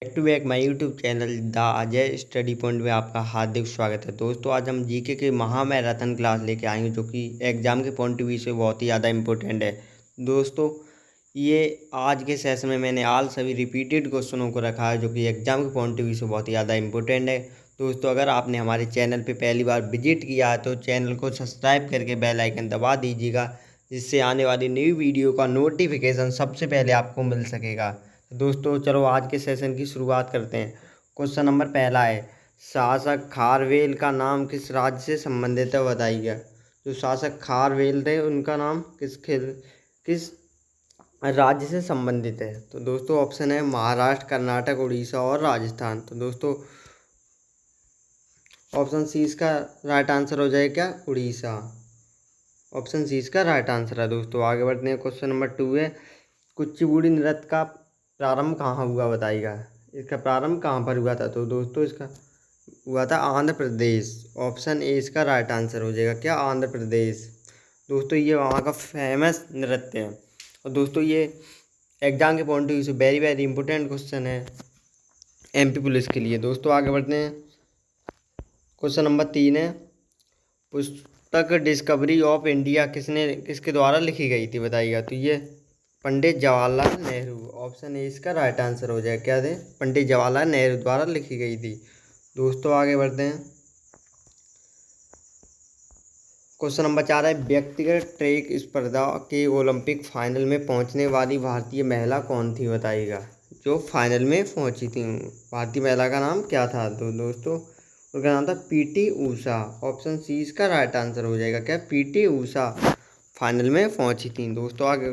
Back to back my YouTube channel the Ajay study point में आपका हार्दिक स्वागत है। दोस्तों आज हम जीके के महामैराथन क्लास लेके आएंगे जो कि एग्ज़ाम के पॉइंट ऑफ व्यू से बहुत ही ज़्यादा इम्पोर्टेंट है। दोस्तों ये आज के सेशन में मैंने आल सभी रिपीटेड क्वेश्चनों को रखा है जो कि एग्ज़ाम के पॉइंट ऑफ व्यू से बहुत ही ज़्यादा इंपॉर्टेंट है। दोस्तों अगर आपने हमारे चैनल पर पहली बार विजिट किया है तो चैनल को सब्सक्राइब करके बेल आइकन दबा दीजिएगा, जिससे आने वाली न्यू वीडियो का नोटिफिकेशन सबसे पहले आपको मिल सकेगा। दोस्तों चलो आज के सेशन की शुरुआत करते हैं। क्वेश्चन नंबर पहला है, शासक खारवेल का नाम किस राज्य से संबंधित है, बताइए। जो शासक खारवेल थे उनका नाम किस राज्य से संबंधित है। तो दोस्तों ऑप्शन है महाराष्ट्र, कर्नाटक, उड़ीसा और राजस्थान। तो दोस्तों ऑप्शन सी इसका राइट आंसर हो जाए क्या, उड़ीसा। ऑप्शन सी इसका राइट आंसर है। दोस्तों आगे बढ़ते हैं। क्वेश्चन नंबर 2 है, कुचिपुड़ी नृत्य का प्रारंभ कहाँ हुआ, बताइएगा। इसका प्रारंभ कहाँ पर हुआ था। तो दोस्तों इसका हुआ था आंध्र प्रदेश। ऑप्शन ए इसका राइट आंसर हो जाएगा क्या, आंध्र प्रदेश। दोस्तों ये वहाँ का फेमस नृत्य है। और दोस्तों ये एग्जाम के पॉइंट ऑफ व्यू से वेरी वेरी इंपॉर्टेंट क्वेश्चन है एमपी पुलिस के लिए। दोस्तों आगे बढ़ते हैं। क्वेश्चन नंबर 3 है, पुस्तक डिस्कवरी ऑफ इंडिया किसके द्वारा लिखी गई थी, बताइएगा। तो ये पंडित जवाहरलाल नेहरू। ऑप्शन ए इसका राइट आंसर हो जाए क्या थे, पंडित जवाहरलाल नेहरू द्वारा लिखी गई थी। दोस्तों आगे बढ़ते हैं। क्वेश्चन नंबर 4 है, व्यक्तिगत ट्रैक स्पर्धा के ओलंपिक फाइनल में पहुंचने वाली भारतीय महिला कौन थी, बताइएगा। जो फाइनल में पहुंची थी भारतीय महिला का नाम क्या था। तो दोस्तों उनका नाम था पीटी ऊषा। ऑप्शन सी इसका राइट आंसर हो जाएगा क्या, पीटी ऊषा फाइनल में पहुंची थी। दोस्तों आगे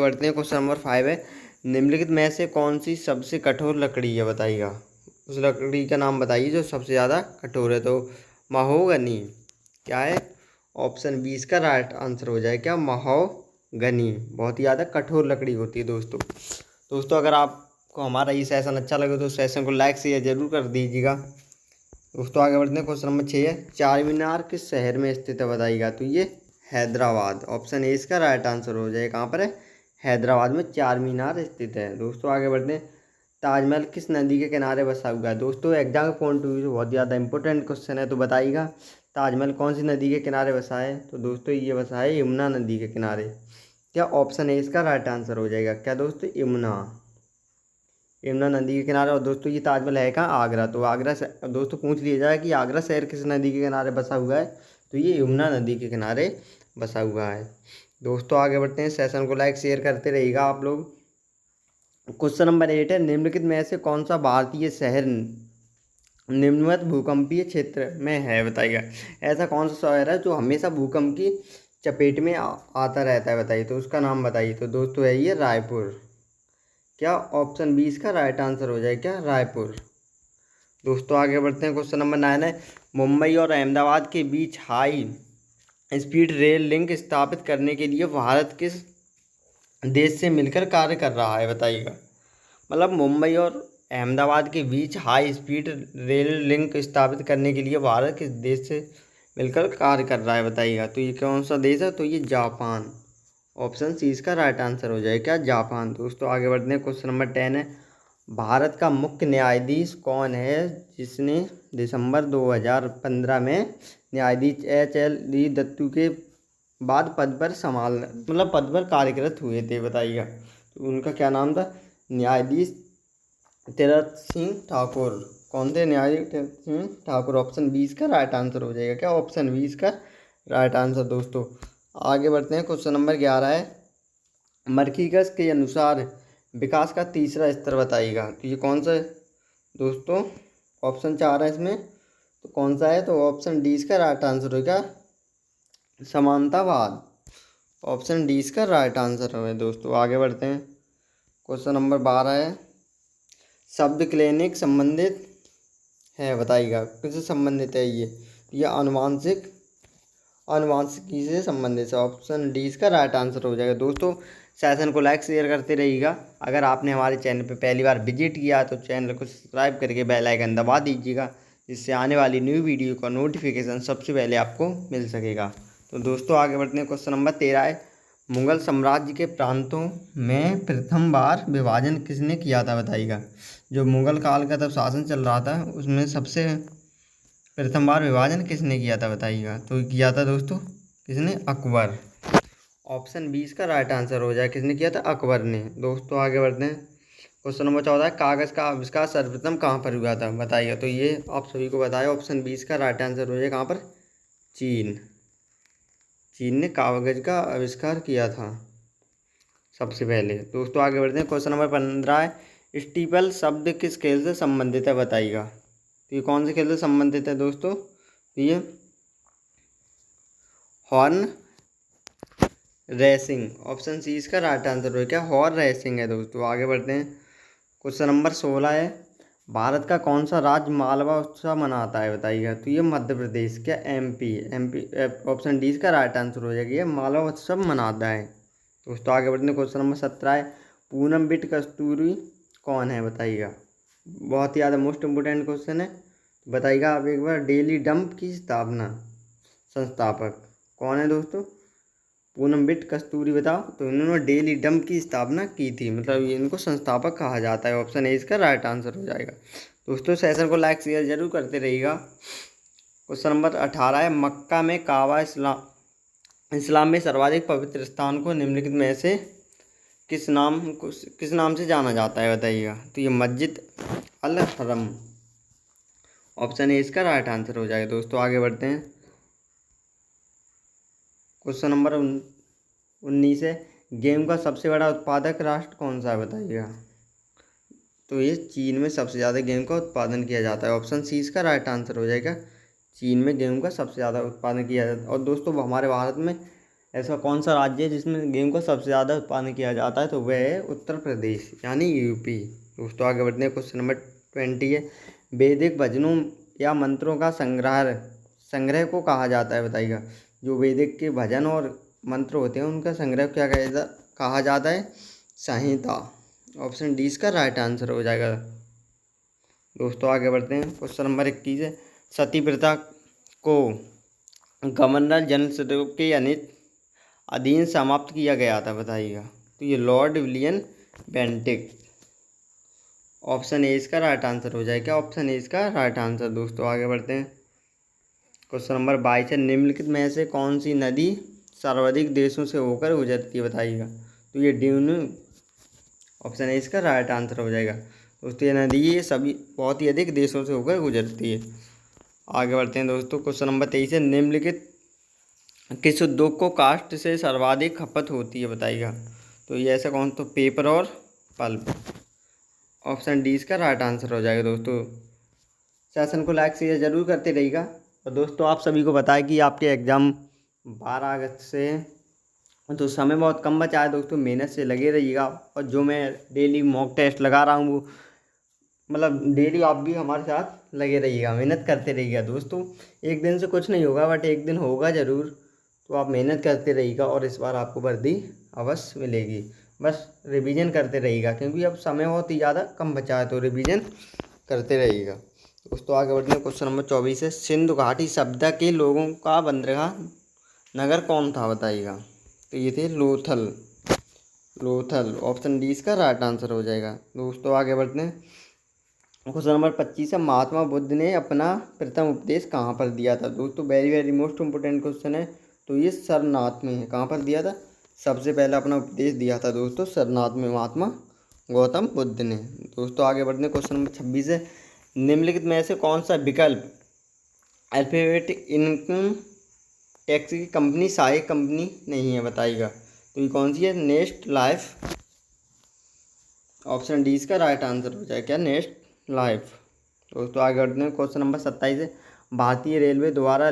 बढ़ते हैं। क्वेश्चन नंबर 5 है, निम्नलिखित में से कौन सी सबसे कठोर लकड़ी है, बताइएगा। उस लकड़ी का नाम बताइए जो सबसे ज़्यादा कठोर है। तो महोगनी क्या है, ऑप्शन बी इसका राइट आंसर हो जाए क्या, महोगनी। बहुत ही ज़्यादा कठोर लकड़ी होती है। दोस्तों अगर आपको हमारा ये सेशन अच्छा लगे तो सेशन को लाइक शेयर जरूर कर दीजिएगा। दोस्तों आगे बढ़ते हैं। क्वेश्चन नंबर 6 है, चार मीनार किस शहर में स्थित है, बताइएगा। तो ये हैदराबाद। ऑप्शन ए इसका राइट आंसर हो जाए, कहाँ पर है, हैदराबाद में चार मीनार स्थित है। दोस्तों आगे बढ़ते हैं। ताजमहल किस नदी के किनारे बसा हुआ है। दोस्तों एग्जाम के पॉइंट ऑफ व्यू से बहुत ज़्यादा इंपॉर्टेंट क्वेश्चन है, तो बताइएगा ताजमहल कौन सी नदी के किनारे बसा है। तो दोस्तों ये बसा है यमुना नदी के किनारे। क्या ऑप्शन ए इसका राइट आंसर हो जाएगा क्या, दोस्तों यमुना नदी के किनारे। और दोस्तों ये ताजमहल है कहाँ, आगरा। तो आगरा से दोस्तों पूछ लिया जाए कि आगरा शहर किस नदी के किनारे बसा हुआ है, तो ये यमुना नदी के किनारे बसा हुआ है। दोस्तों आगे बढ़ते हैं। सेशन को लाइक शेयर करते रहिएगा आप लोग। क्वेश्चन नंबर 8 है, निम्नलिखित में से कौन सा भारतीय शहर निम्नवत भूकंपीय क्षेत्र में है, बताइएगा। ऐसा कौन सा शहर है जो हमेशा भूकंप की चपेट में आता रहता है, बताइए। तो उसका नाम बताइए। तो दोस्तों है ये रायपुर। क्या ऑप्शन बी इसका राइट आंसर हो जाए क्या, रायपुर। दोस्तों आगे बढ़ते हैं। क्वेश्चन नंबर 9 है, मुंबई और अहमदाबाद के बीच हाई स्पीड रेल लिंक स्थापित करने के लिए भारत किस देश से मिलकर कार्य कर रहा है, बताइएगा। मतलब मुंबई और अहमदाबाद के बीच हाई स्पीड रेल लिंक स्थापित करने के लिए भारत किस देश से मिलकर कार्य कर रहा है, बताइएगा। तो ये कौन सा देश है, तो ये जापान। ऑप्शन सी इसका राइट आंसर हो जाए क्या, जापान। दोस्तों आगे बढ़ते हैं। क्वेश्चन नंबर 10 है, भारत का मुख्य न्यायाधीश कौन है जिसने दिसंबर 2015 में न्यायाधीश HLD दत्तू के बाद पद पर कार्यरत हुए थे, बताइएगा। तो उनका क्या नाम था, न्यायाधीश तीरथ सिंह ठाकुर। कौन थे, न्यायाधीश तीरथ सिंह ठाकुर। ऑप्शन बी इसका राइट आंसर हो जाएगा क्या, ऑप्शन बी इसका राइट आंसर। दोस्तों आगे बढ़ते हैं। क्वेश्चन नंबर 11 है, मर्खिकस के अनुसार विकास का तीसरा स्तर बताइएगा। तो ये कौन सा है दोस्तों, ऑप्शन 4 है इसमें, तो कौन सा है। तो ऑप्शन डी इसका राइट आंसर होगा, समानतावाद। ऑप्शन डी इसका राइट आंसर है। दोस्तों आगे बढ़ते हैं। क्वेश्चन नंबर 12 है, शब्द क्लिनिक संबंधित है, बताइएगा। किससे संबंधित है ये अनुवांशिकी से संबंधित है। ऑप्शन डी इसका राइट आंसर हो जाएगा। दोस्तों सेशन को लाइक शेयर करते रहिएगा। अगर आपने हमारे चैनल पर पहली बार विजिट किया तो चैनल को सब्सक्राइब करके बेल आइकन दबा दीजिएगा, जिससे आने वाली न्यू वीडियो का नोटिफिकेशन सबसे पहले आपको मिल सकेगा। तो दोस्तों आगे बढ़ते हैं। क्वेश्चन नंबर 13 है, मुगल साम्राज्य के प्रांतों में प्रथम बार विभाजन किसने किया था, बताइएगा। जो मुगल काल का तब शासन चल रहा था उसमें सबसे प्रथम बार विभाजन किसने किया था बताइएगा। तो किया था दोस्तों किसने, अकबर। ऑप्शन 20 का राइट आंसर हो जाए, किसने किया था, अकबर ने। दोस्तों आगे बढ़ते हैं। क्वेश्चन नंबर 14 है, कागज़ का आविष्कार सर्वप्रथम कहाँ पर हुआ था बताइएगा। तो ये आप सभी को बताया, ऑप्शन 20 का राइट आंसर हो जाए कहाँ पर, चीन। चीन ने कागज़ का आविष्कार किया था सबसे पहले। दोस्तों आगे बढ़ते हैं। क्वेश्चन नंबर 15 है, स्टीपल शब्द किस खेल से संबंधित है बताइएगा। तो ये कौन से खेल से संबंधित है दोस्तों, तो ये हॉर्न रेसिंग, ऑप्शन सी इसका राइट आंसर हो क्या, हॉर्न रेसिंग है। दोस्तों आगे बढ़ते हैं। क्वेश्चन नंबर 16 है, भारत का कौन सा राज्य मालवा उत्सव मनाता है बताइएगा। तो ये मध्य प्रदेश, क्या एमपी, ऑप्शन डी इसका राइट आंसर हो जाएगा, ये मालवा उत्सव मनाता है। दोस्तों आगे बढ़ते हैं। क्वेश्चन नंबर 17 है, पूनम बिट कस्तूरी कौन है बताइएगा। बहुत ही ज़्यादा मोस्ट इम्पोर्टेंट क्वेश्चन है, बताइएगा आप एक बार। डेली डंप की स्थापना संस्थापक कौन है दोस्तों, पूनम बिट कस्तूरी बताओ। तो इन्होंने डेली डंप की स्थापना की थी, मतलब इनको संस्थापक कहा जाता है। ऑप्शन ए इसका राइट आंसर हो जाएगा। दोस्तों सेशन को लाइक शेयर जरूर करते रहिएगा। क्वेश्चन नंबर 18 है, मक्का में काबा इस्लाम में सर्वाधिक पवित्र स्थान को निम्नलिखित में से किस नाम से जाना जाता है बताइएगा। तो ये मस्जिद अल हरम, ऑप्शन ए इसका राइट आंसर हो जाएगा। दोस्तों आगे बढ़ते हैं। क्वेश्चन नंबर 19 है, गेहूं का सबसे बड़ा उत्पादक राष्ट्र कौन सा है बताइएगा। तो ये चीन में सबसे ज़्यादा गेहूं का उत्पादन किया जाता है, ऑप्शन सी इसका राइट आंसर हो जाएगा। चीन में गेहूं का सबसे ज़्यादा उत्पादन किया जाता है। और दोस्तों हमारे भारत में ऐसा कौन सा राज्य है जिसमें गेहूं का सबसे ज़्यादा उत्पादन किया जाता है, तो वह है उत्तर प्रदेश यानी यूपी। दोस्तों आगे बढ़ते हैं। क्वेश्चन नंबर 20 है, वैदिक भजनों या मंत्रों का संग्रह को कहा जाता है बताइएगा। जो वैदिक के भजन और मंत्र होते हैं उनका संग्रह क्या कहा जाता है, संहिता। ऑप्शन डी इसका राइट आंसर हो जाएगा। दोस्तों आगे बढ़ते हैं। क्वेश्चन नंबर 21 है, सती प्रथा को गवर्नर जनरल के अधीन समाप्त किया गया था बताइएगा। तो ये Lord William Bentinck, option A इसका राइट आंसर हो जाएगा, ऑप्शन ए इसका राइट आंसर। दोस्तों आगे बढ़ते हैं। क्वेश्चन नंबर 22 है, निम्नलिखित में से कौन सी नदी सर्वाधिक देशों से होकर गुजरती है बताइएगा। तो ये ड्यूनू, ऑप्शन ए इसका राइट आंसर हो जाएगा। दोस्तों ये नदी ये सभी बहुत ही अधिक देशों से होकर गुजरती है। आगे बढ़ते हैं दोस्तों। क्वेश्चन नंबर 23 है, निम्नलिखित किस उद्योग को काष्ठ से सर्वाधिक खपत होती है बताइएगा। तो ये ऐसा कौन, तो पेपर और पल्प, ऑप्शन डी इसका राइट आंसर हो जाएगा। दोस्तों सेशन को लाइक शेयर जरूर करते रहिएगा। और दोस्तों आप सभी को बताएं कि आपके एग्ज़ाम 12 अगस्त से हैं, तो समय बहुत कम बचा है। दोस्तों मेहनत से लगे रहिएगा। और जो मैं डेली मॉक टेस्ट लगा रहा हूँ वो मतलब डेली आप भी हमारे साथ लगे रहिएगा, मेहनत करते रहिएगा। दोस्तों एक दिन से कुछ नहीं होगा बट एक दिन होगा ज़रूर, तो आप मेहनत करते रहिएगा और इस बार आपको वर्दी अवश्य मिलेगी। बस रिवीजन करते रहिएगा क्योंकि अब समय बहुत ही ज़्यादा कम बचा है, तो रिवीजन करते रहिएगा। दोस्तों आगे बढ़ते हैं। क्वेश्चन नंबर 24 है, सिंधु घाटी सभ्यता के लोगों का बंदरगाह नगर कौन था बताइएगा। तो ये थे लोथल, ऑप्शन डी इसका राइट आंसर हो जाएगा। दोस्तों आगे बढ़ते हैं। क्वेश्चन नंबर 25 है, महात्मा बुद्ध ने अपना प्रथम उपदेश कहाँ पर दिया था। दोस्तों very very most important question है। तो ये सरनाथ में है। कहाँ पर दिया था, सबसे पहले अपना उपदेश दिया था दोस्तों सरनाथ में महात्मा गौतम बुद्ध ने। दोस्तों आगे बढ़ते हैं। क्वेश्चन नंबर 26 है, निम्नलिखित में से कौन सा विकल्प अल्फाबेट इनकम टैक्स की कंपनी सहायक कंपनी नहीं है बताइएगा। तो ये कौन सी है, नेस्ट लाइफ, ऑप्शन डी इसका राइट आंसर हो जाएगा, क्या नेस्ट लाइफ। दोस्तों आगे बढ़ते हैं। क्वेश्चन नंबर 27 है, भारतीय रेलवे द्वारा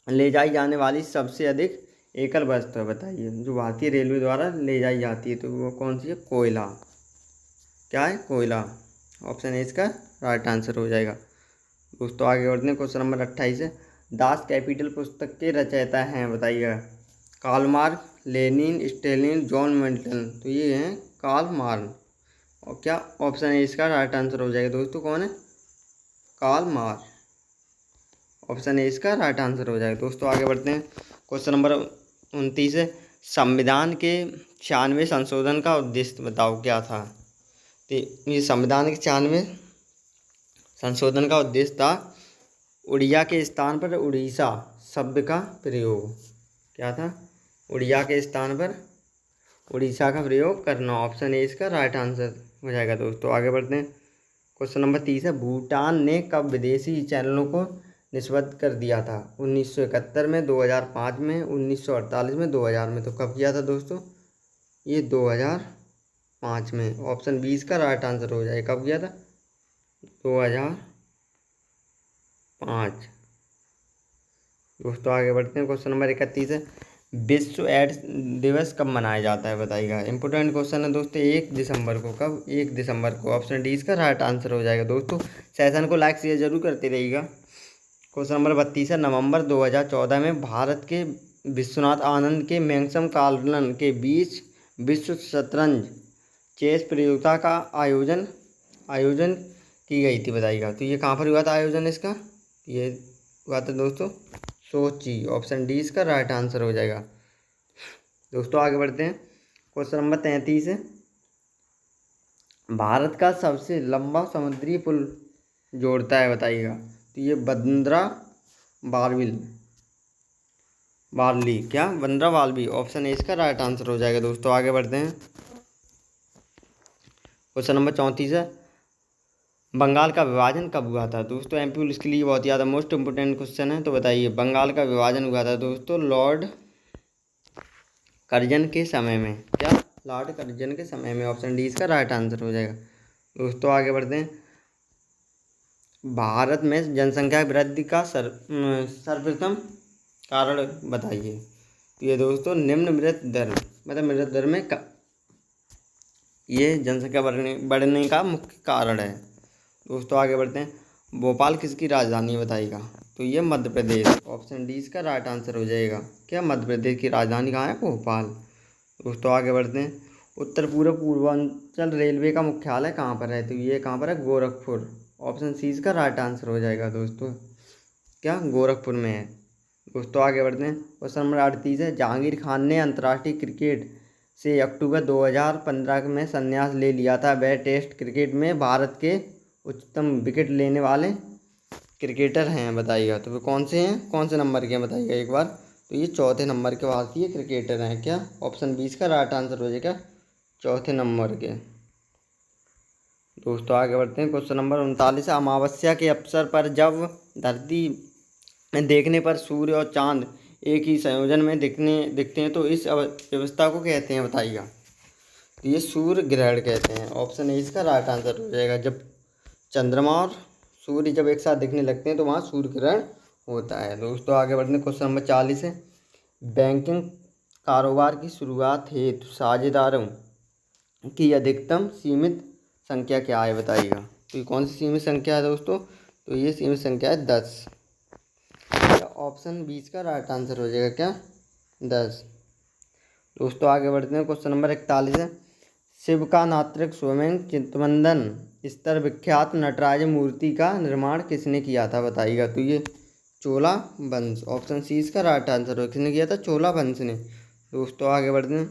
ले जाई जाने वाली सबसे अधिक एकल वस्तु है बताइए। जो भारतीय रेलवे द्वारा ले जाई जाती है तो वो कौन सी है, कोयला। क्या है, कोयला, ऑप्शन ए इसका राइट आंसर हो जाएगा। दोस्तों आगे बढ़ते हैं। क्वेश्चन नंबर 28 है, दास कैपिटल पुस्तक के रचयिता हैं बताइएगा। Karl Marx, Lenin, Stalin, John Milton. तो ये हैं कार्ल मार्क्स, और क्या ऑप्शन ए इसका राइट आंसर हो जाएगा। दोस्तों कौन है, कार्ल मार्क्स, ऑप्शन ए इसका राइट आंसर हो जाएगा। दोस्तों आगे बढ़ते हैं। क्वेश्चन नंबर 29 है, संविधान के 96वें संशोधन का उद्देश्य बताओ क्या था। तो ये संविधान के 96वें संशोधन का उद्देश्य था उड़िया के स्थान पर उड़ीसा शब्द का प्रयोग। क्या था? उड़िया के स्थान पर उड़ीसा का प्रयोग करना। ऑप्शन ए इसका राइट आंसर हो जाएगा। दोस्तों आगे बढ़ते हैं। क्वेश्चन नंबर 30 है, भूटान ने कब विदेशी चैनलों को निष्पन्न कर दिया था? 1971 में, 2005 में, 1948 में, 2000 में। तो कब किया था दोस्तों? ये 2005 में। ऑप्शन 20 का राइट आंसर हो जाएगा। कब किया था? 2005। दोस्तों आगे बढ़ते हैं। क्वेश्चन नंबर 31 है, विश्व एड्स दिवस कब मनाया जाता है? बताइएगा। इंपॉर्टेंट क्वेश्चन है दोस्तों। 1 दिसंबर को। कब? 1 दिसंबर को। ऑप्शन डी इसका राइट आंसर हो जाएगा। दोस्तों सेशन को लाइक शेयर जरूर करते रहिएगा। क्वेश्चन नंबर 32 है, नवंबर 2014 में भारत के विश्वनाथ आनंद के मैग्नम कार्लन के बीच विश्व शतरंज चेस प्रतियोगिता का आयोजन की गई थी। बताइएगा। तो ये कहाँ पर हुआ था आयोजन इसका? ये हुआ था दोस्तों सोची। ऑप्शन डी इसका राइट आंसर हो जाएगा। दोस्तों आगे बढ़ते हैं। क्वेश्चन नंबर 33 है, भारत का सबसे लंबा समुद्री पुल जोड़ता है? बताइएगा। तो ये बंद्रा बारली। क्या? बंद्रा बारली। ऑप्शन ए इसका राइट आंसर हो जाएगा। दोस्तों आगे बढ़ते हैं। क्वेश्चन नंबर 34 है, बंगाल का विभाजन कब हुआ था? दोस्तों एमपी पुलिस के लिए बहुत ज़्यादा मोस्ट इम्पोर्टेंट क्वेश्चन है। तो बताइए, बंगाल का विभाजन हुआ था दोस्तों लॉर्ड कर्जन के समय में। क्या? लॉर्ड कर्जन के समय में। ऑप्शन डी इसका राइट आंसर हो जाएगा। दोस्तों आगे बढ़ते हैं। भारत में जनसंख्या वृद्धि का सर्वप्रथम कारण बताइए। तो ये दोस्तों निम्न मृत दर, मतलब मृत दर में ये जनसंख्या बढ़ने का मुख्य कारण है। दोस्तों आगे बढ़ते हैं। भोपाल किसकी राजधानी है? बताइएगा। तो ये मध्य प्रदेश। ऑप्शन डी इसका राइट आंसर हो जाएगा। क्या? मध्य प्रदेश की राजधानी कहाँ है? भोपाल। दोस्तों आगे बढ़ते हैं। उत्तर पूर्वांचल रेलवे का मुख्यालय कहाँ पर है? तो ये कहाँ पर है? गोरखपुर। ऑप्शन सी इसका राइट आंसर हो जाएगा। दोस्तों क्या? गोरखपुर में है। दोस्तों आगे बढ़ते हैं। क्वेश्चन नंबर 38 है, जहांगीर खान ने अंतर्राष्ट्रीय क्रिकेट से अक्टूबर 2015 में संन्यास ले लिया था। वह टेस्ट क्रिकेट में भारत के उच्चतम विकेट लेने वाले क्रिकेटर हैं। बताइएगा। तो वे कौन से हैं? कौन से नंबर के हैं? बताइएगा एक बार। तो ये चौथे नंबर के भारतीय क्रिकेटर हैं। क्या? ऑप्शन 20 का राइट आंसर हो जाएगा। चौथे नंबर के। दोस्तों आगे बढ़ते हैं। क्वेश्चन नंबर 39 है, अमावस्या के अवसर पर जब धरती में देखने पर सूर्य और चांद एक ही संयोजन में दिखते हैं तो इस व्यवस्था को कहते हैं? बताइएगा। तो ये सूर्य ग्रहण कहते हैं। ऑप्शन ए इसका राइट आंसर हो जाएगा। जब चंद्रमा और सूर्य जब एक साथ दिखने लगते हैं तो वहाँ सूर्य ग्रहण होता है। दोस्तों आगे बढ़ते हैं। क्वेश्चन नंबर 40 है, बैंकिंग कारोबार की शुरुआत हेतु साझेदारों की अधिकतम सीमित संख्या क्या है? बताइएगा। तो ये कौन सी सीमित संख्या है दोस्तों? तो ये सीमित संख्या है 10। ऑप्शन 20 का राइट आंसर हो जाएगा। क्या? 10। दोस्तों आगे बढ़ते हैं। क्वेश्चन नंबर 41 है, शिव का नात्रिक स्वयं चितवंदन स्तर विख्यात नटराज मूर्ति का निर्माण किसने किया था? बताइएगा। तो ये चोला वंश। ऑप्शन सी इसका राइट आंसर हो। किसने किया था? चोला वंश ने। दोस्तों आगे बढ़ते हैं।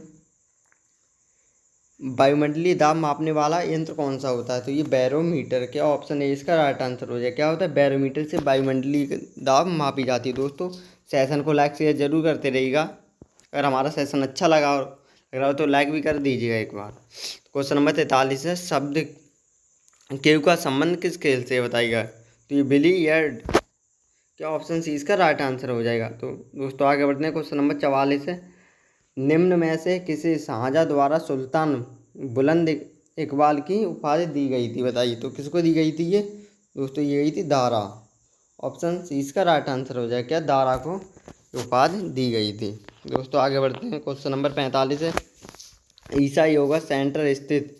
वायुमंडलीय दाब मापने वाला यंत्र कौन सा होता है? तो ये बैरोमीटर। क्या? ऑप्शन ए इसका राइट आंसर हो जाए। क्या होता है? बैरोमीटर से वायुमंडलीय दाब मापी जाती है। दोस्तों सेशन को लाइक शेयर जरूर करते रहिएगा। अगर हमारा सेशन अच्छा लगा हो तो लाइक भी कर दीजिएगा एक बार। क्वेश्चन नंबर 43 है, शब्द केव का संबंध किस खेल से? बताइएगा। तो ये बिलियर्ड। क्या? ऑप्शन सी इसका राइट आंसर हो जाएगा। तो दोस्तों आगे बढ़ते हैं। क्वेश्चन नंबर 44 है, निम्न में से किसे शाहजहाँ द्वारा सुल्तान बुलंद इकबाल की उपाधि दी गई थी? बताइए। तो किसको दी गई थी ये? दोस्तों ये गई थी दारा। ऑप्शन सी इसका राइट आंसर हो जाए। क्या? दारा को उपाधि दी गई थी। दोस्तों आगे बढ़ते हैं। क्वेश्चन नंबर 45 है, ईसा योगा सेंटर स्थित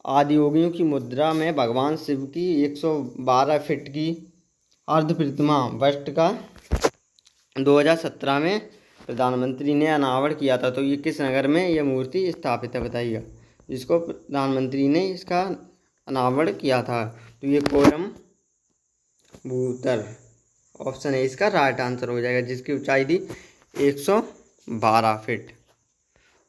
आदि योगियों की मुद्रा में भगवान शिव की 112 फीट की अर्ध प्रतिमा बस्ट का 2017 में प्रधानमंत्री ने अनावरण किया था। तो ये किस नगर में ये मूर्ति स्थापित है? बताइएगा। जिसको प्रधानमंत्री ने इसका अनावरण किया था। तो ये कोयम्बटूर। ऑप्शन ए इसका राइट आंसर हो जाएगा। जिसकी ऊंचाई थी 112 फीट।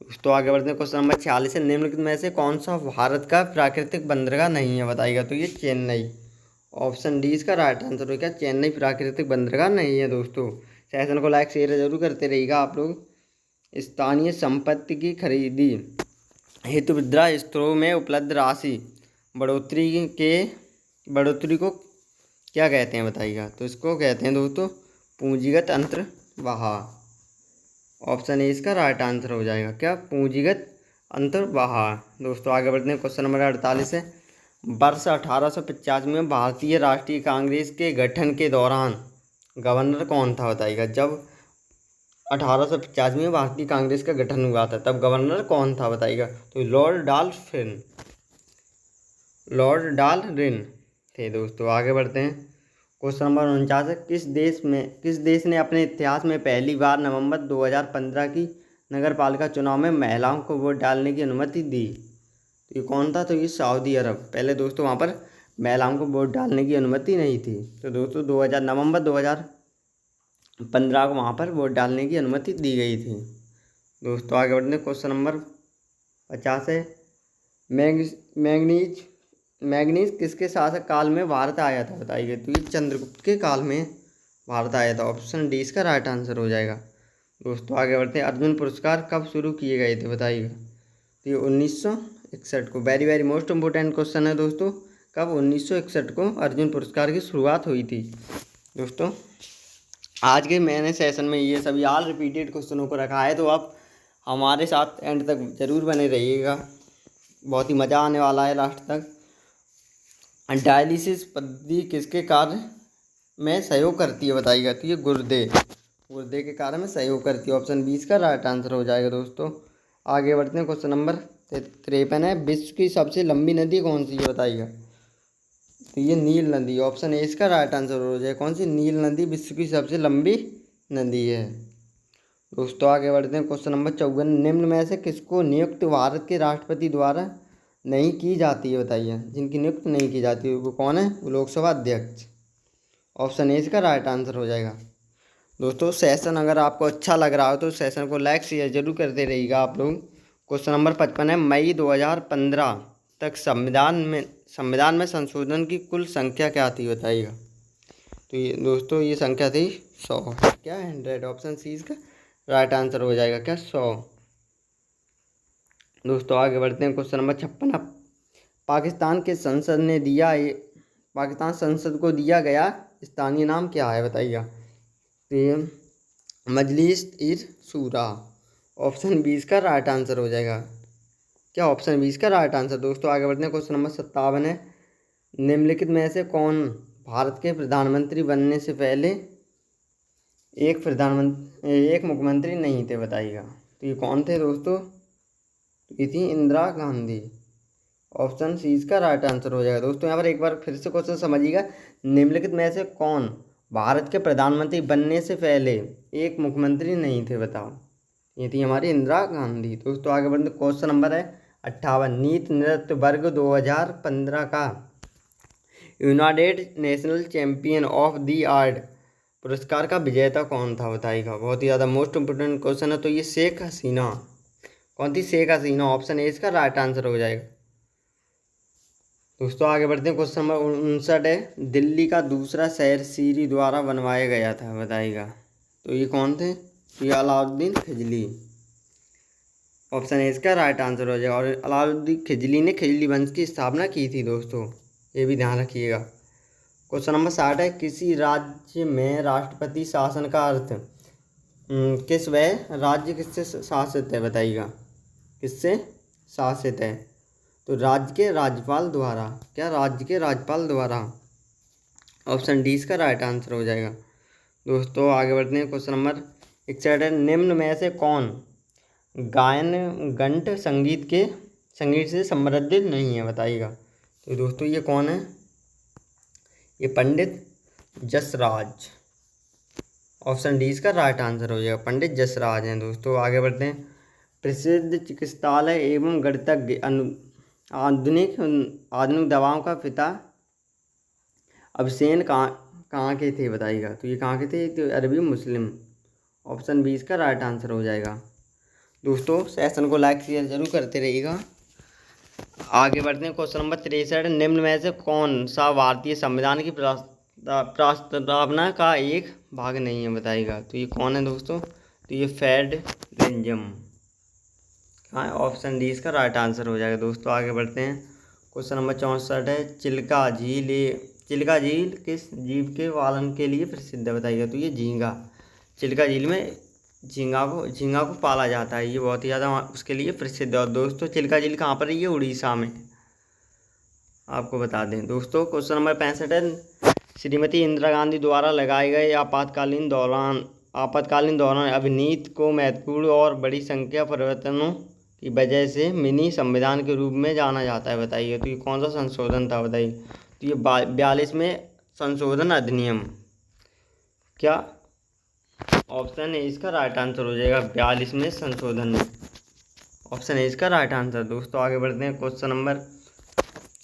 तो आगे बढ़ते हैं। क्वेश्चन नंबर 46 है, निम्नलिखित में से कौन सा भारत का प्राकृतिक बंदरगाह नहीं है, बताइएगा। तो ये चेन्नई, ऑप्शन डी इसका राइट आंसर हो क्या, चेन्नई प्राकृतिक बंदरगाह नहीं है। दोस्तों सेशन को लाइक शेयर जरूर करते रहिएगा आप लोग। स्थानीय संपत्ति की खरीदी हेतु मुद्रा स्त्रोत में उपलब्ध राशि बढ़ोतरी को क्या कहते हैं, बताइएगा। तो इसको कहते हैं दोस्तों पूंजीगत अंतर्वाह। ऑप्शन ए इसका राइट आंसर हो जाएगा क्या, पूंजीगत अंतर्वाह। दोस्तों आगे बढ़ते हैं। क्वेश्चन नंबर 48 है, वर्ष 1885 में भारतीय राष्ट्रीय कांग्रेस के गठन के दौरान गवर्नर कौन था, बताइएगा। जब 1885 में भारतीय कांग्रेस का गठन हुआ था तब गवर्नर कौन था, बताइएगा। तो लॉर्ड डालरिन थे। दोस्तों आगे बढ़ते हैं। क्वेश्चन नंबर 49 है, किस देश ने अपने इतिहास में पहली बार नवंबर 2015 की नगरपालिका चुनाव में महिलाओं को वोट डालने की अनुमति दी। तो ये कौन था, तो ये सऊदी अरब। पहले दोस्तों वहाँ पर महिलाओं को वोट डालने की अनुमति नहीं थी। तो दोस्तों नवंबर 2015 को वहाँ पर वोट डालने की अनुमति दी गई थी। दोस्तों आगे बढ़ते हैं। क्वेश्चन नंबर 50 है, मैग्नीज किसके शासक काल में भारत आया था, बताइए। तो ये चंद्रगुप्त के काल में भारत आया था। ऑप्शन डी इसका राइट आंसर हो जाएगा। दोस्तों आगे बढ़ते हैं। अर्जुन पुरस्कार कब शुरू किए गए थे, बताइएगा। तो ये 1961 को। Very very most important question है दोस्तों, कब 1961 को अर्जुन पुरस्कार की शुरुआत हुई थी। दोस्तों आज के मैंने सेशन में ये सभी ऑल रिपीटेड क्वेश्चनों को रखा है, तो आप हमारे साथ एंड तक जरूर बने रहिएगा, बहुत ही मज़ा आने वाला है लास्ट तक। डायलिसिस पद्धति किसके कार्य में सहयोग करती है, बताइएगा। तो ये गुर्दे के कार्य में सहयोग करती है। ऑप्शन 20 का राइट आंसर हो जाएगा। दोस्तों आगे बढ़ते हैं। क्वेश्चन नंबर 53 है, विश्व की सबसे लंबी नदी कौन सी है, बताइएगा। तो ये नील नदी। ऑप्शन ए इसका राइट आंसर हो जाएगा। कौन सी, नील नदी विश्व की सबसे लंबी नदी है। दोस्तों आगे बढ़ते हैं। क्वेश्चन नंबर 54, निम्न में से किसको नियुक्त भारत के राष्ट्रपति द्वारा नहीं की जाती है, बताइए। जिनकी नियुक्त नहीं की जाती है वो कौन है, वो लोकसभा अध्यक्ष। ऑप्शन ए इसका राइट आंसर हो जाएगा। दोस्तों सेशन अगर आपको अच्छा लग रहा हो तो सेशन को लाइक शेयर जरूर करते रहिएगा आप लोग। क्वेश्चन नंबर 55 है, मई 2015 तक संविधान में संशोधन की कुल संख्या क्या थी, बताइएगा। तो ये दोस्तों ये संख्या थी 100, क्या 100। ऑप्शन सी इसका राइट आंसर हो जाएगा क्या, 100। दोस्तों आगे बढ़ते हैं। क्वेश्चन नंबर 56, पाकिस्तान संसद को दिया गया स्थानीय नाम क्या है, बताइएगा। तो ये मजलिस इर शूरा। ऑप्शन 20 का राइट आंसर हो जाएगा क्या, ऑप्शन 20 का राइट आंसर। दोस्तों आगे बढ़ते हैं। क्वेश्चन नंबर 57 है, निम्नलिखित में से कौन भारत के प्रधानमंत्री बनने से पहले एक मुख्यमंत्री नहीं थे, बताइएगा। तो ये कौन थे दोस्तों, ये थी इंदिरा गांधी। ऑप्शन सी इसका राइट आंसर हो जाएगा। दोस्तों यहाँ पर एक बार फिर से क्वेश्चन समझिएगा, निम्नलिखित में से कौन भारत के प्रधानमंत्री बनने से पहले एक मुख्यमंत्री नहीं थे, बताओ। ये थी हमारी इंदिरा गांधी। दोस्तों आगे बढ़ते क्वेश्चन नंबर है 58, नीत नृत्य वर्ग 2015 का United national champion of the art पुरस्कार का विजेता कौन था, बताइएगा। बहुत ही ज़्यादा मोस्ट इम्पोर्टेंट क्वेश्चन है। तो ये शेख हसीना। कौन थी, शेख हसीना। ऑप्शन ए इसका राइट आंसर हो जाएगा। दोस्तों आगे बढ़ते हैं। क्वेश्चन नंबर 59 है, दिल्ली का दूसरा शहर सीरी द्वारा बनवाया गया था, बताइएगा। तो ये कौन थे, ये अलाउद्दीन खिजली। ऑप्शन ए इसका राइट आंसर हो जाएगा। और अलाउद्दीन खिजली ने खिजली वंश की स्थापना की थी। दोस्तों ये भी ध्यान रखिएगा। क्वेश्चन नंबर 60 है, किसी राज्य में राष्ट्रपति शासन का अर्थ राज्य किससे शासित है, बताइएगा। किससे शासित है, तो राज्य के राज्यपाल द्वारा। क्या, राज्य के राज्यपाल द्वारा। ऑप्शन डी इसका राइट आंसर हो जाएगा। दोस्तों आगे बढ़ते हैं। क्वेश्चन नंबर 61 है, निम्न में से कौन गायन घंट संगीत से संबंधित नहीं है, बताइएगा। तो दोस्तों ये कौन है, ये पंडित जसराज। ऑप्शन डी इसका राइट आंसर हो जाएगा, पंडित जसराज हैं। दोस्तों आगे बढ़ते हैं। प्रसिद्ध चिकित्सालय एवं गणितज्ञ आधुनिक दवाओं का पिता अभिसेन कहाँ के थे, बताइएगा। तो ये कहाँ के थे, तो अरबी मुस्लिम। ऑप्शन 20 का राइट आंसर हो जाएगा। दोस्तों सेशन को लाइक शेयर जरूर करते रहिएगा। आगे बढ़ते हैं। क्वेश्चन नंबर 63, निम्न में से कौन सा भारतीय संविधान की प्रस्तावना का एक भाग नहीं है, बताइएगा। तो ये कौन है दोस्तों? तो ये फेडरलिज्म। हाँ, ऑप्शन डी इसका राइट आंसर हो जाएगा। दोस्तों आगे बढ़ते हैं। क्वेश्चन नंबर 64 है, चिल्का झील किस जीव के पालन के लिए प्रसिद्ध है, बताइएगा। तो ये झींगा। चिल्का झील में झींगा को पाला जाता है, ये बहुत ही ज़्यादा उसके लिए प्रसिद्ध है। और दोस्तों चिल्का झील कहाँ पर है? ये उड़ीसा में, आपको बता दें। दोस्तों क्वेश्चन नंबर 65 है, श्रीमती इंदिरा गांधी द्वारा लगाए गए आपातकालीन दौरान अभिनीत को महत्वपूर्ण और बड़ी संख्या परिवर्तनों की वजह से मिनी संविधान के रूप में जाना जाता है, बताइए। तो ये कौन सा संशोधन था, बताइए। तो ये 42वें संशोधन अधिनियम। क्या ऑप्शन ए इसका राइट आंसर हो जाएगा, 42वें संशोधन। ऑप्शन ए इसका राइट आंसर। दोस्तों आगे बढ़ते हैं। क्वेश्चन नंबर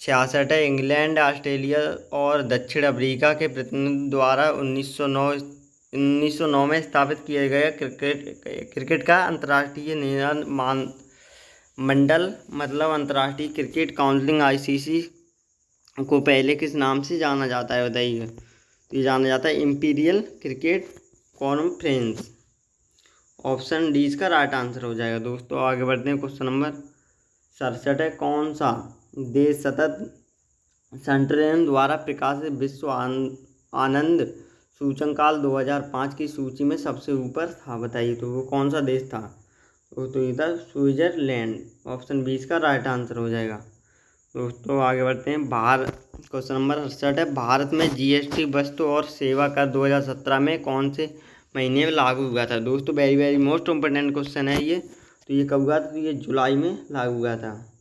66 है, इंग्लैंड, ऑस्ट्रेलिया और दक्षिण अफ्रीका के प्रतिनिधि द्वारा 1909 में स्थापित किया गया क्रिकेट का अंतर्राष्ट्रीय नियंत्रण मंडल मतलब अंतर्राष्ट्रीय क्रिकेट काउंसिल ICC को पहले किस नाम से जाना जाता है, बताइए। तो ये जाना जाता है imperial cricket conference. Option D इसका राइट आंसर हो जाएगा। दोस्तों आगे बढ़ते हैं। क्वेश्चन नंबर 67 है, कौन सा देश सतत संतरण द्वारा प्रकाशित विश्व आनंद सूचकांक 2005 की सूची में सबसे ऊपर था, बताइए। तो वो कौन सा देश था? तो ये था स्विट्जरलैंड। ऑप्शन बी इसका राइट आंसर हो जाएगा। दोस्तों आगे बढ़ते हैं। क्वेश्चन नंबर 68 है, भारत में GST वस्तु और सेवा कर 2017 में कौन से महीने में लागू हुआ था? दोस्तों very very most important question है ये। तो ये कब हुआ था? तो ये जुलाई में लागू हुआ था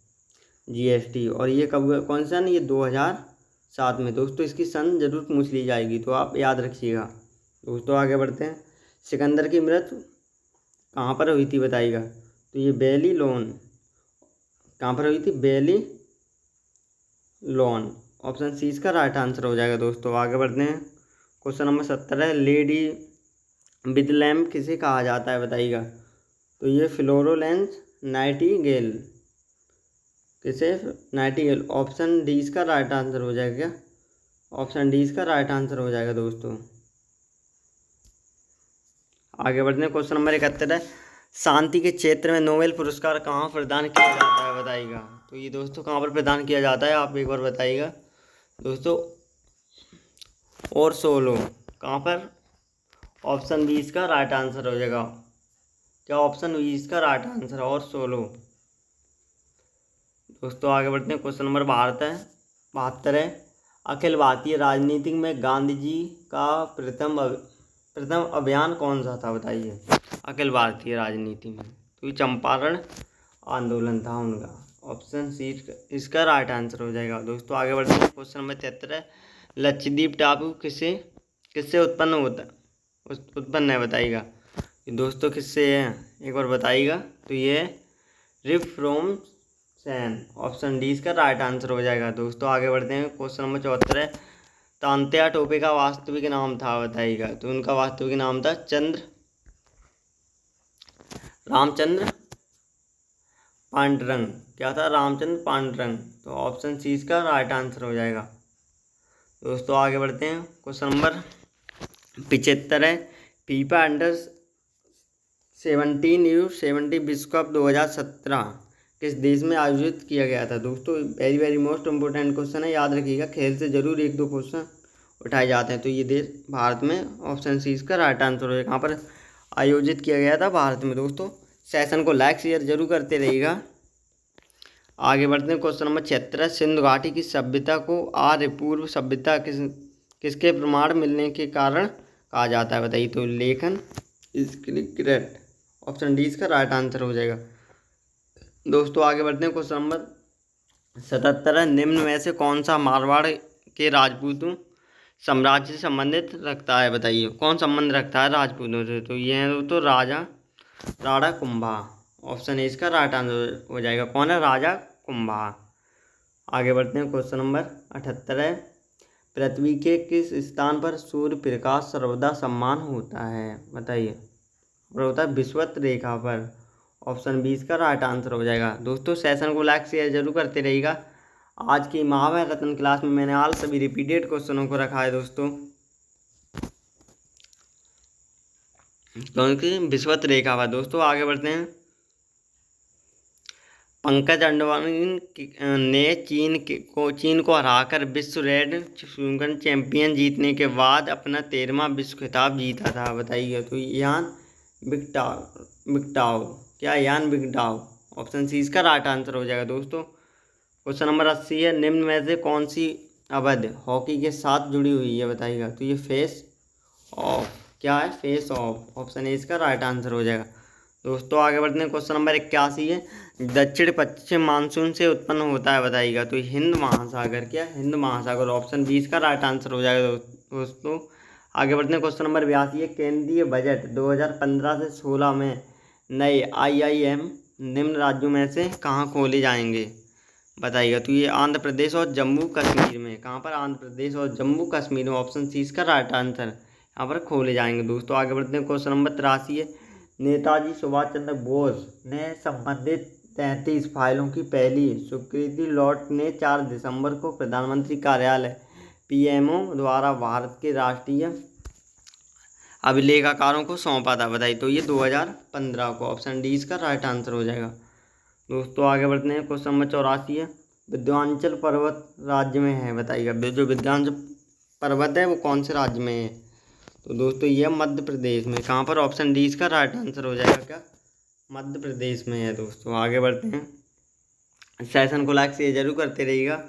GST। और ये कब हुआ, कौन सा? ये 2007 में। दोस्तों इसकी सन जरूर पूछ ली जाएगी, तो आप याद रखिएगा। दोस्तों आगे बढ़ते हैं। सिकंदर की मृत्यु कहाँ पर हुई थी, बताइएगा। तो ये बेबीलोन। कहाँ पर हुई थी? बेबीलोन। ऑप्शन सी इसका राइट आंसर हो जाएगा। दोस्तों आगे बढ़ते हैं। क्वेश्चन नंबर 70 है, लेडी विद लैम्प किसे कहा जाता है, बताइएगा। तो ये फ्लोरेंस नाइटिंगेल। किसे? नाइटिंगेल। ऑप्शन डी इसका राइट आंसर हो जाएगा। क्या ऑप्शन डी इसका राइट आंसर हो जाएगा। दोस्तों आगे बढ़ते हैं। क्वेश्चन नंबर 71 है, शांति के क्षेत्र में नोबेल पुरस्कार कहाँ प्रदान किया जाता है, बताइएगा। तो ये दोस्तों कहाँ पर प्रदान किया जाता है, आप एक बार बताइएगा। दोस्तों और सोलो कहाँ पर? ऑप्शन बी इसका राइट आंसर हो जाएगा। क्या ऑप्शन बी इसका राइट आंसर और सोलो। दोस्तों आगे बढ़ते हैं। क्वेश्चन नंबर 72 है, अखिल भारतीय राजनीति में गांधी जी का प्रथम अभियान कौन सा था, बताइए। अखिल भारतीय राजनीति में तो ये चंपारण आंदोलन था उनका। ऑप्शन सी इसका राइट आंसर हो जाएगा। दोस्तों आगे बढ़ते हैं। क्वेश्चन नंबर 73 है, लक्षद्वीप टापू किससे उत्पन्न है, बताइएगा। दोस्तों किससे है, एक बार बताइएगा। तो ये रिफ फ्रॉम सैन। ऑप्शन डी इसका राइट आंसर हो जाएगा। दोस्तों आगे बढ़ते हैं। क्वेश्चन नंबर 74 है, तांत्या टोपे का वास्तविक नाम था, बताइएगा। तो उनका वास्तविक नाम था रामचंद्र पांडुरंग। क्या था? रामचंद्र पांडुरंग। तो ऑप्शन सी इसका राइट आंसर हो जाएगा। दोस्तों आगे बढ़ते हैं। क्वेश्चन नंबर 75 है, फीफा अंडर-17 विश्व कप 2017 किस देश में आयोजित किया गया था? दोस्तों very very most important question है, याद रखिएगा। खेल से जरूर एक दो क्वेश्चन उठाए जाते हैं। तो ये देश भारत में। ऑप्शन सी इसका राइट आंसर हो जाएगा। कहाँ पर आयोजित किया गया था? भारत में। दोस्तों सेशन को लाइक शेयर जरूर करते रहिएगा। आगे बढ़ते हैं। क्वेश्चन नंबर 76, सिंधु घाटी की सभ्यता को आर्य पूर्व सभ्यता किसके प्रमाण मिलने के कारण कहा जाता है, बताइए। तो लेखन स्क्रिप्ट। ऑप्शन डी इसका राइट आंसर हो जाएगा। दोस्तों आगे बढ़ते हैं। क्वेश्चन नंबर 77, निम्न में से कौन सा मारवाड़ के राजपूतों साम्राज्य से संबंधित रखता है, बताइए। कौन संबंध रखता है राजपूतों से? तो ये है तो राणा कुंभा। ऑप्शन ए इसका राइट आंसर हो जाएगा। कौन है? राजा कुंभा। आगे बढ़ते हैं। क्वेश्चन नंबर 78 है, पृथ्वी के किस स्थान पर सूर्य प्रकाश सर्वदा समान होता है, बताइए। और होता है विषुवत रेखा पर। ऑप्शन 20 का राइट आंसर हो जाएगा। दोस्तों सेशन को लाइक शेयर जरूर करते रहिएगा। आज की महाभारत क्लास में मैंने आज सभी रिपीटेड क्वेश्चनों को रखा है दोस्तों, क्योंकि विषुवत रेखा हुआ। दोस्तों आगे बढ़ते हैं। पंकज अडवाणी ने चीन को हराकर विश्व रेड स्नूकर चैंपियन जीतने के बाद अपना 13वां विश्व खिताब जीता था, बताइए। तो यान बिगटाओ, क्या यान बिगटाओ, ऑप्शन सी इसका राइट आंसर हो जाएगा। दोस्तों क्वेश्चन नंबर 80 है, निम्न में से कौन सी अवध हॉकी के साथ जुड़ी हुई है, बताइएगा। तो ये फेस ऑफ, क्या है, फेस ऑफ, ऑप्शन ए इसका राइट आंसर हो जाएगा। दोस्तों आगे बढ़ते हैं। क्वेश्चन नंबर 81 है, दक्षिण पश्चिम मानसून से उत्पन्न होता है, बताइएगा। तो हिंद महासागर, क्या हिंद महासागर, ऑप्शन 20 का राइट आंसर हो जाएगा। दोस्तों आगे बढ़ते हैं। क्वेश्चन नंबर 82 है, केंद्रीय बजट 2015 से 16 में नए IIM निम्न राज्यों में से कहाँ खोले जाएंगे, बताइएगा। तो ये आंध्र प्रदेश और जम्मू कश्मीर में, कहाँ पर, आंध्र प्रदेश और जम्मू कश्मीर में, ऑप्शन सी इसका राइट आंसर यहाँ पर खोले जाएंगे। दोस्तों आगे बढ़ते हैं। क्वेश्चन नंबर 83 है, नेताजी सुभाष चंद्र बोस ने संबंधित 33 फाइलों की पहली स्वीकृति लॉर्ड ने 4 दिसंबर को प्रधानमंत्री कार्यालय PMO द्वारा भारत के राष्ट्रीय अभिलेखाकारों को सौंपा था, बताइए। तो ये 2015 को, ऑप्शन डी इसका राइट आंसर हो जाएगा। दोस्तों आगे बढ़ते हैं। क्वेश्चन नंबर 84 है, विंध्याचल पर्वत राज्य में है, बताइएगा। जो विंध्याचल पर्वत है वो कौन से राज्य में है, तो दोस्तों ये मध्य प्रदेश में, कहाँ पर, ऑप्शन डी इसका राइट आंसर हो जाएगा, क्या मध्य प्रदेश में है। दोस्तों आगे बढ़ते हैं। सेशन को लाइक से जरूर करते रहिएगा।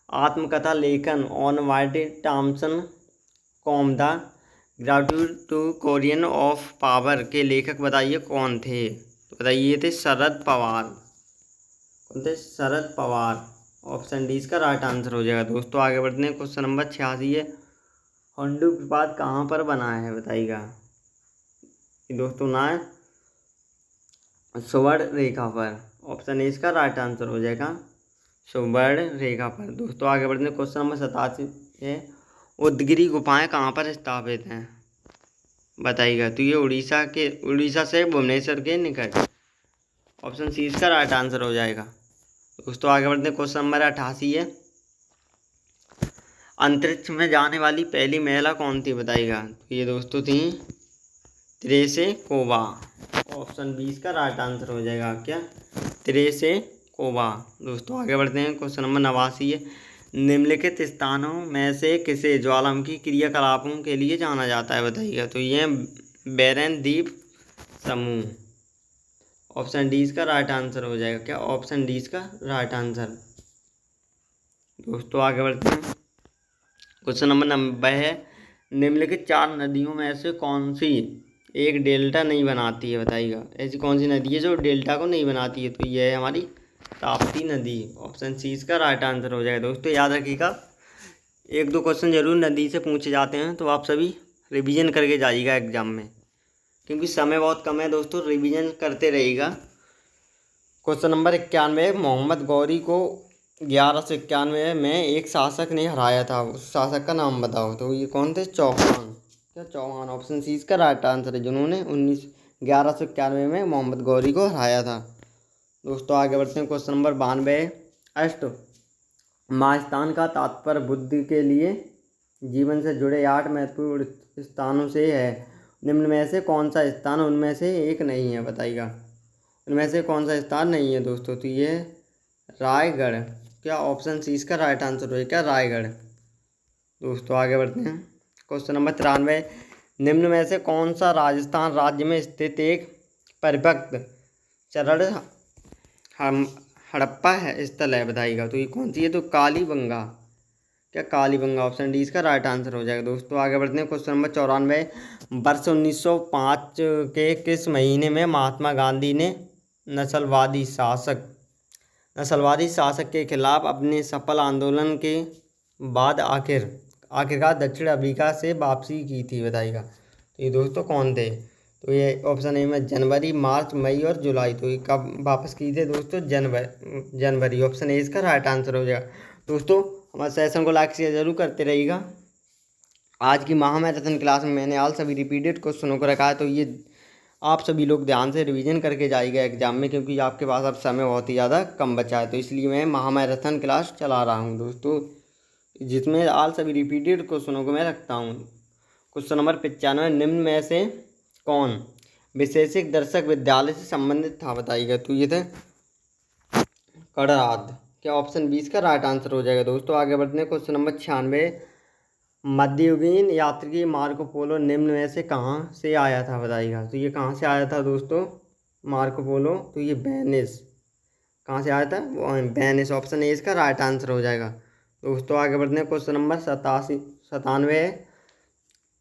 आत्मकथा लेखन on white Thomson com the gratitude to Korean of power के लेखक, बताइए कौन थे, तो बताइए ये थे शरद पवार। कौन थे, शरद पवार, ऑप्शन डी इसका राइट आंसर हो जाएगा। दोस्तों आगे बढ़ते हैं। क्वेश्चन नंबर 86 है, हंडू विवाद कहाँ पर बना है, बताइएगा। दोस्तों ना सुवर्ण रेखा पर, ऑप्शन ए इसका राइट आंसर हो जाएगा, सुवर्ण रेखा पर। दोस्तों आगे बढ़ते हैं। क्वेश्चन नंबर 87 है, उदगिरी गुफाएं कहाँ पर स्थापित हैं, बताइएगा। तो ये उड़ीसा से भुवनेश्वर के निकट, ऑप्शन सी इसका राइट आंसर हो जाएगा। दोस्तों आगे बढ़ते हैं। क्वेश्चन नंबर 88 है, अंतरिक्ष में जाने वाली पहली महिला कौन थी, बताइएगा। तो ये दोस्तों थी तेरेसे-कोवा, ऑप्शन 20 का राइट आंसर हो जाएगा, क्या तेरेसे-कोवा। दोस्तों आगे बढ़ते हैं। क्वेश्चन नंबर 89 है, निम्नलिखित स्थानों में से किसे ज्वालामुखी क्रियाकलापों के लिए जाना जाता है, बताइएगा। तो ये बैरन द्वीप समूह, ऑप्शन डी इसका राइट आंसर हो जाएगा, क्या ऑप्शन डी इसका राइट आंसर। दोस्तों आगे बढ़ते हैं। क्वेश्चन नंबर 90 है, निम्नलिखित 4 नदियों में से कौन सी एक डेल्टा नहीं बनाती है, बताइएगा। ऐसी कौन सी नदी है जो डेल्टा को नहीं बनाती है, तो ये है हमारी ताप्ती नदी, ऑप्शन सी इसका राइट आंसर हो जाएगा। दोस्तों याद रखिएगा, 1-2 क्वेश्चन जरूर नदी से पूछे जाते हैं, तो आप सभी रिवीजन करके जाइएगा एग्जाम में, क्योंकि समय बहुत कम है। दोस्तों रिवीजन करते रहिएगा। क्वेश्चन नंबर 91, मोहम्मद गौरी को 1191 में एक शासक ने हराया था, उस शासक का नाम बताओ। तो ये कौन थे, चौहान, क्या चौहान, ऑप्शन सी इसका राइट आंसर है, जिन्होंने 1191 में मोहम्मद गौरी को हराया था। दोस्तों आगे बढ़ते हैं। क्वेश्चन नंबर 92, अष्ट महास्थान का तात्पर्य बुद्ध के लिए जीवन से जुड़े 8 महत्वपूर्ण स्थानों से है, निम्न में से कौन सा स्थान उनमें से एक नहीं है, बताइएगा। उनमें से कौन सा स्थान नहीं है दोस्तों, तो ये रायगढ़, क्या ऑप्शन सी इसका राइट आंसर हो, क्या रायगढ़। दोस्तों आगे बढ़ते हैं। क्वेश्चन नंबर 93, निम्न में से कौन सा राजस्थान राज्य में स्थित एक परित्यक्त चरण हड़प्पा है स्थल है, बताइएगा। तो ये कौन सी है, तो कालीबंगा, क्या कालीबंगा, ऑप्शन डी इसका राइट आंसर हो जाएगा। दोस्तों आगे बढ़ते हैं। क्वेश्चन नंबर 94, वर्ष 1905 के किस महीने में महात्मा गांधी ने नस्लवादी शासक के खिलाफ अपने सफल आंदोलन के बाद आखिरकार दक्षिण अफ्रीका से वापसी की थी, बताइएगा। तो ये दोस्तों कौन थे, तो ये ऑप्शन ए में जनवरी, मार्च, मई और जुलाई। तो ये कब वापस की थे दोस्तों, जनवरी, ऑप्शन ए इसका राइट आंसर हो जाएगा। दोस्तों हमारे सेशन को लाइक शेयर जरूर करते रहिएगा। आज की महामैराथन क्लास में मैंने ऑल सभी रिपीटेड क्वेश्चनों को रखा है, तो ये आप सभी लोग ध्यान से रिवीजन करके जाइएगा एग्जाम में, क्योंकि आपके पास अब समय बहुत ही ज़्यादा कम बचा है। तो इसलिए मैं महामैराथन क्लास चला रहा हूँ दोस्तों, जिसमें आज सभी रिपीटेड क्वेश्चनों को मैं रखता हूँ। क्वेश्चन नंबर 95, निम्न में से कौन विशेषिक दर्शक विद्यालय से संबंधित था, बताइएगा। तो ये थे कड़राद, क्या ऑप्शन 20 का राइट आंसर हो जाएगा। दोस्तों आगे बढ़ते हैं। क्वेश्चन नंबर 96, मध्ययुगीन यात्री मार्को पोलो निम्न में से कहाँ से आया था, बताइएगा। तो ये कहाँ से आया था दोस्तों मार्को पोलो, तो ये वेनिस। कहाँ से आया था, वेनिस। ऑप्शन ए इसका राइट आंसर हो जाएगा। दोस्तों आगे बढ़ते हैं। क्वेश्चन नंबर 97,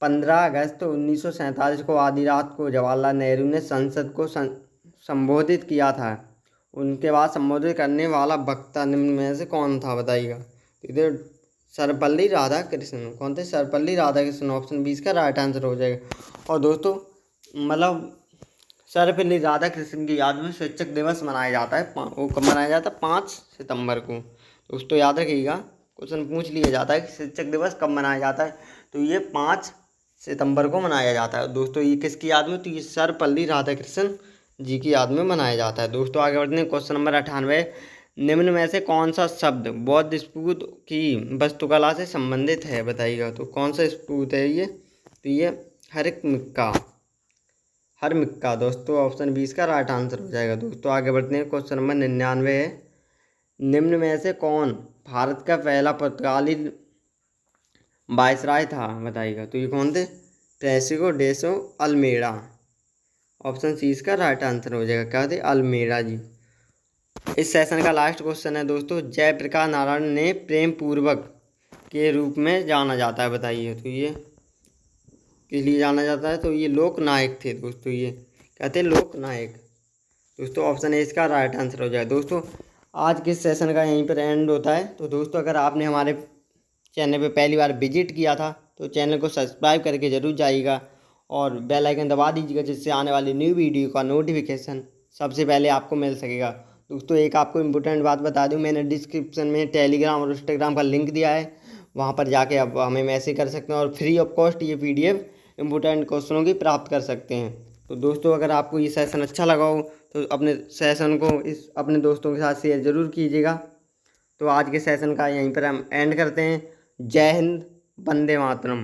15 अगस्त 1947 को आधी रात को जवाहरलाल नेहरू ने संसद को संबोधित किया था। उनके बाद संबोधित करने वाला वक्ता निम्न में से कौन था, बताइएगा। इधर सर्वपल्ली राधाकृष्णन। कौन थे, सर्वपल्ली राधाकृष्णन। ऑप्शन 20 का राइट आंसर हो जाएगा। और दोस्तों मतलब सर्वपल्ली राधाकृष्णन की याद में शिक्षक दिवस मनाया जाता है। वो कब मनाया जाता है, 5 सितंबर को। दोस्तों याद रखिएगा, क्वेश्चन पूछ लिया जाता है कि शिक्षक दिवस कब मनाया जाता है, तो ये 5 सितंबर को मनाया जाता है। दोस्तों ये किसकी याद में, तो ये सर्वपल्ली राधाकृष्णन जी की याद में मनाया जाता है। दोस्तों आगे बढ़ते हैं। क्वेश्चन नंबर 98, निम्न में से कौन सा शब्द बौद्ध स्तूप की वास्तुकला से संबंधित है, बताइएगा। तो कौन सा स्तूप है ये, तो ये हरमिक्का। दोस्तों ऑप्शन 20 का राइट आंसर हो जाएगा। दोस्तों आगे बढ़ते हैं। क्वेश्चन नंबर 99 है, निम्न में से कौन भारत का पहला पुर्तगाली वायसराय था, बताइएगा। तो ये कौन थे, Francisco de Almeida. Option C इसका राइट आंसर हो जाएगा, क्या थे, अल्मेडा जी। इस सेशन का लास्ट क्वेश्चन है दोस्तों, जयप्रकाश नारायण ने प्रेम पूर्वक के रूप में जाना जाता है, बताइए। तो ये किस लिए जाना जाता है, तो ये लोक नायक थे दोस्तों, ये कहते हैं लोक नायक। दोस्तों ऑप्शन ए इसका राइट आंसर हो जाए। दोस्तों आज के सेशन का यहीं पर एंड होता है। तो दोस्तों अगर आपने हमारे चैनल पे पहली बार विजिट किया था तो चैनल को सब्सक्राइब करके ज़रूर जाइएगा और बेल आइकन दबा दीजिएगा, जिससे आने वाली न्यू वीडियो का नोटिफिकेशन सबसे पहले आपको मिल सकेगा। दोस्तों एक आपको इम्पोर्टेंट बात बता दूं, मैंने डिस्क्रिप्शन में टेलीग्राम और इंस्टाग्राम का लिंक दिया है, वहाँ पर जाके आप हमें मैसेज कर सकते हैं और फ्री ऑफ कॉस्ट ये PDF इम्पोर्टेंट क्वेश्चनों की प्राप्त कर सकते हैं। तो दोस्तों अगर आपको ये सेशन अच्छा लगा हो तो अपने सेशन को अपने दोस्तों के साथ शेयर ज़रूर कीजिएगा। तो आज के सेशन का यहीं पर हम एंड करते हैं। जय हिंद, वंदे मातरम।